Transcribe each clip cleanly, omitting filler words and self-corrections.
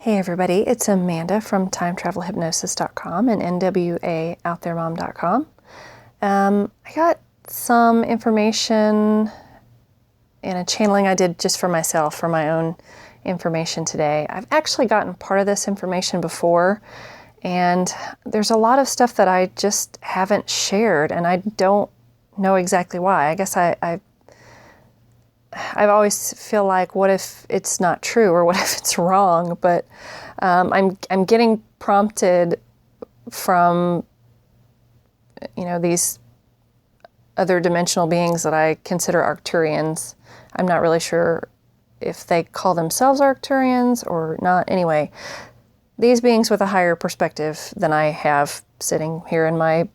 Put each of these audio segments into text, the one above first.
Hey everybody, it's Amanda from timetravelhypnosis.com and nwaouttheremom.com. I got some information in a channeling I did just for myself, for my own information today. I've actually gotten part of this information before, and there's a lot of stuff that I just haven't shared, and I don't know exactly why. I guess I always feel like, what if it's not true, or what if it's wrong? But I'm getting prompted from, these other dimensional beings that I consider Arcturians. I'm not really sure if they call themselves Arcturians or not. Anyway, these beings with a higher perspective than I have sitting here in my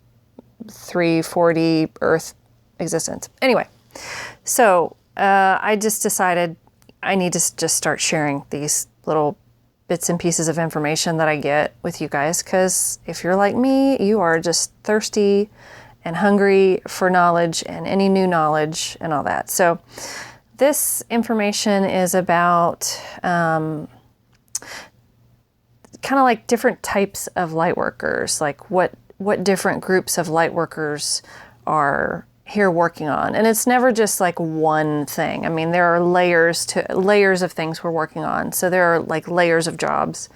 340 Earth existence. Anyway, so I just decided I need to just start sharing these little bits and pieces of information that I get with you guys, because if you're like me, you are just thirsty and hungry for knowledge and any new knowledge and all that. So this information is about kind of like different types of light workers, like what different groups of light workers are here working on. And it's never just like one thing. I mean, there are layers of things we're working on. So there are like layers of jobs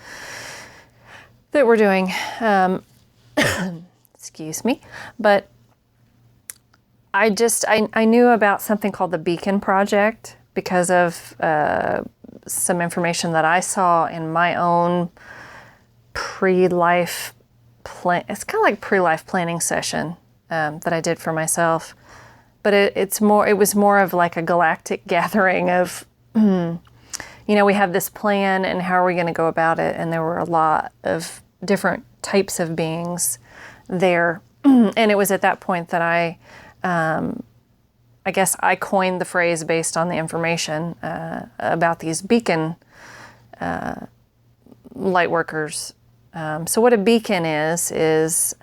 that we're doing. Excuse me. But I knew about something called the Beacon Project because of some information that I saw in my own pre-life plan. It's kind of like pre-life planning session that I did for myself. But it was more of like a galactic gathering of, we have this plan and how are we going to go about it? And there were a lot of different types of beings there. And it was at that point that I guess I coined the phrase based on the information about these beacon light workers. So what a beacon is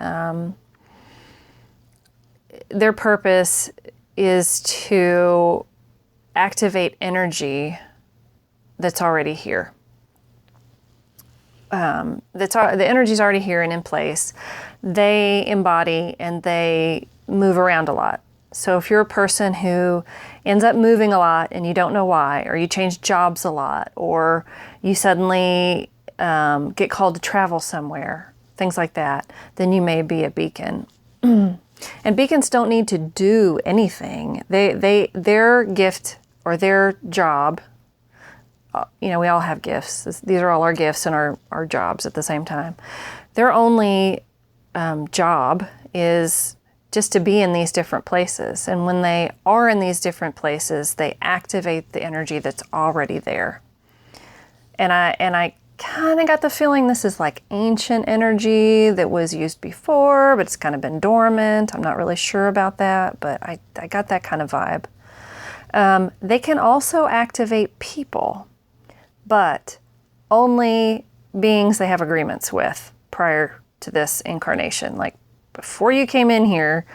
their purpose is to activate energy that's already here. The energy's already here and in place. They embody and they move around a lot. So if you're a person who ends up moving a lot and you don't know why, or you change jobs a lot, or you suddenly get called to travel somewhere, things like that, then you may be a beacon. And beacons don't need to do anything. Their gift or their job, we all have gifts. These are all our gifts and our jobs at the same time. Their only job is just to be in these different places. And when they are in these different places, they activate the energy that's already there. And I kind of got the feeling this is like ancient energy that was used before, but it's kind of been dormant. I'm not really sure about that, but I got that kind of vibe. They can also activate people, but only beings they have agreements with prior to this incarnation. Like before you came in here,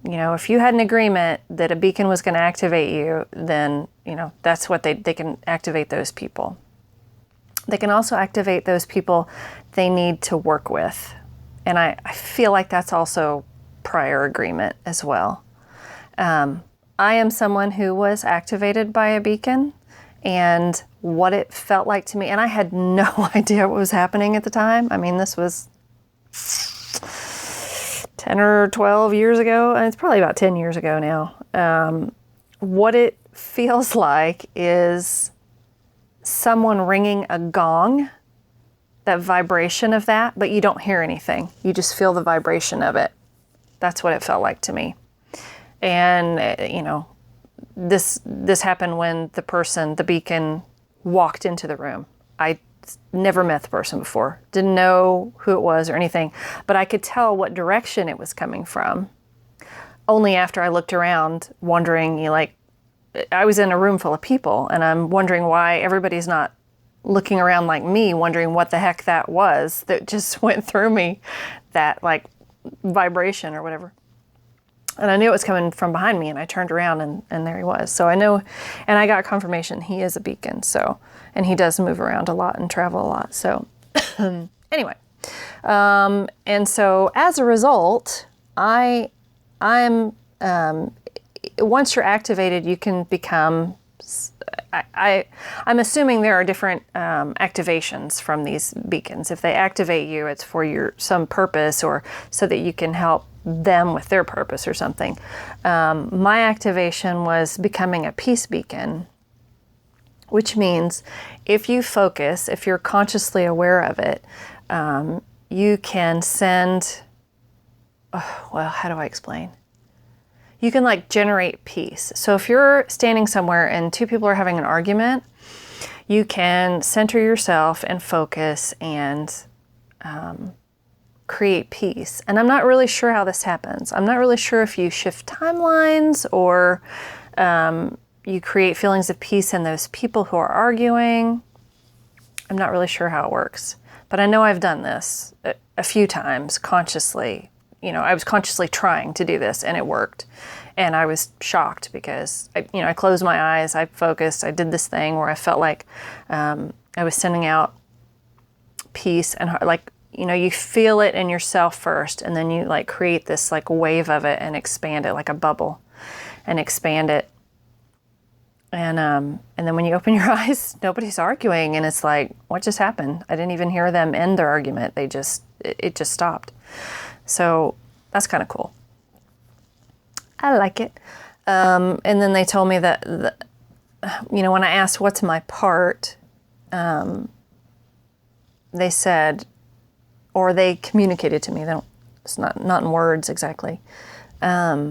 if you had an agreement that a beacon was going to activate you, then, that's what they can activate those people. They can also activate those people they need to work with. And I feel like that's also prior agreement as well. I am someone who was activated by a beacon, and what it felt like to me, and I had no idea what was happening at the time. I mean, this was 10 or 12 years ago, and it's probably about 10 years ago now. What it feels like is someone ringing a gong, that vibration of that, but you don't hear anything. You just feel the vibration of it. That's what it felt like to me. And, this happened when the beacon walked into the room. I never met the person before, didn't know who it was or anything, but I could tell what direction it was coming from. Only after I looked around, wondering, I was in a room full of people, and I'm wondering why everybody's not looking around like me, wondering what the heck that was that just went through me, that like vibration or whatever. And I knew it was coming from behind me, and I turned around, and there he was. So I know, and I got confirmation he is a beacon. So, and he does move around a lot and travel a lot. So anyway, and so as a result, I'm once you're activated, you can become, I'm assuming there are different activations from these beacons. If they activate you, it's for some purpose, or so that you can help them with their purpose or something. My activation was becoming a peace beacon, which means if you focus, if you're consciously aware of it, you can send, well, how do I explain? You can like generate peace. So if you're standing somewhere and two people are having an argument, you can center yourself and focus and create peace. And I'm not really sure how this happens. I'm not really sure if you shift timelines or you create feelings of peace in those people who are arguing. I'm not really sure how it works, but I know I've done this a few times consciously. You know, I was consciously trying to do this, and it worked. And I was shocked because I closed my eyes, I focused, I did this thing where I felt like I was sending out peace, and like, you feel it in yourself first, and then you like create this like wave of it and expand it like a bubble, and expand it. And then when you open your eyes, nobody's arguing, and it's like, what just happened? I didn't even hear them end their argument. It just stopped. So that's kind of cool. I like it. And then they told me that, when I asked what's my part, they said, or they communicated to me, it's not in words exactly, that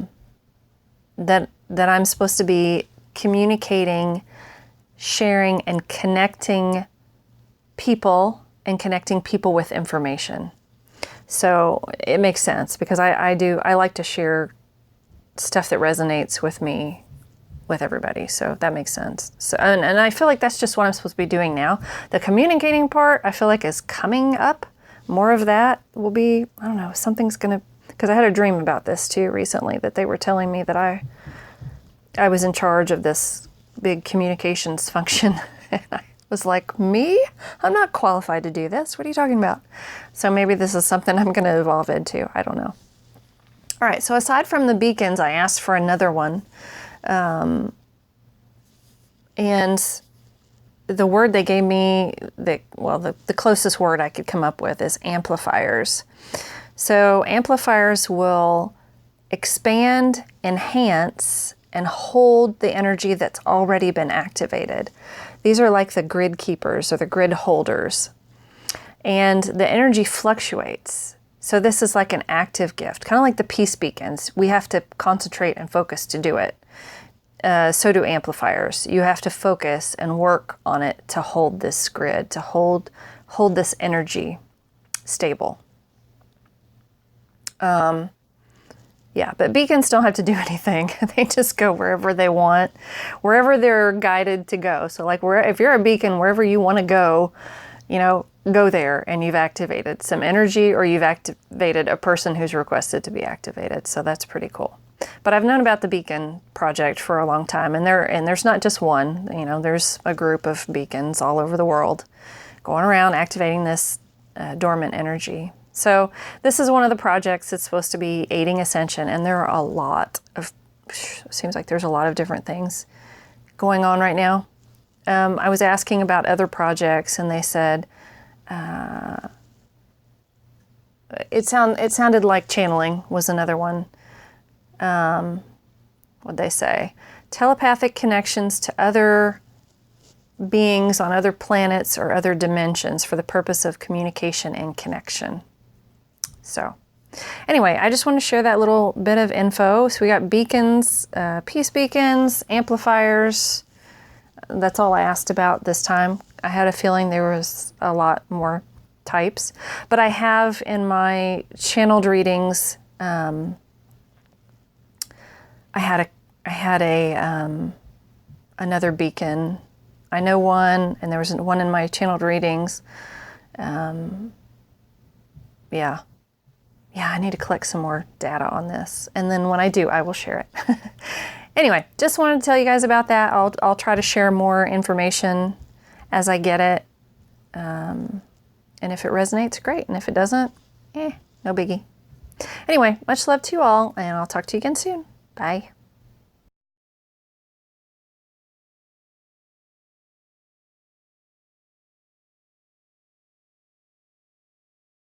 I'm supposed to be communicating, sharing, and connecting people with information. So it makes sense because I like to share stuff that resonates with me with everybody. So that makes sense. So, and I feel like that's just what I'm supposed to be doing now. The communicating part, I feel like, is coming up. More of that will be, I don't know, because I had a dream about this too recently, that they were telling me that I was in charge of this big communications function. And I was like, me? I'm not qualified to do this. What are you talking about? So maybe this is something I'm going to evolve into. I don't know. All right, so aside from the beacons, I asked for another one. And the word they gave me, the closest word I could come up with is amplifiers. So amplifiers will expand, enhance, and hold the energy that's already been activated. These are like the grid keepers or the grid holders. And the energy fluctuates. So this is like an active gift, kind of like the peace beacons. We have to concentrate and focus to do it. So do amplifiers. You have to focus and work on it to hold this grid, to hold this energy stable. Yeah, but beacons don't have to do anything. They just go wherever they want, wherever they're guided to go. So like if you're a beacon, wherever you want to go, go there, and you've activated some energy, or you've activated a person who's requested to be activated. So that's pretty cool. But I've known about the beacon project for a long time, and there's not just one. There's a group of beacons all over the world going around activating this dormant energy. So this is one of the projects that's supposed to be aiding ascension, and there are seems like there's a lot of different things going on right now. I was asking about other projects, and they said it sounded like channeling was another one. What'd they say? Telepathic connections to other beings on other planets or other dimensions for the purpose of communication and connection. So anyway, I just want to share that little bit of info. So we got beacons, peace beacons, amplifiers. That's all I asked about this time. I had a feeling there was a lot more types, but I have in my channeled readings, I had another beacon. I know one, and there was one in my channeled readings. Yeah, Yeah, I need to collect some more data on this. And then when I do, I will share it. Anyway, just wanted to tell you guys about that. I'll try to share more information as I get it. And if it resonates, great. And if it doesn't, no biggie. Anyway, much love to you all, and I'll talk to you again soon. Bye.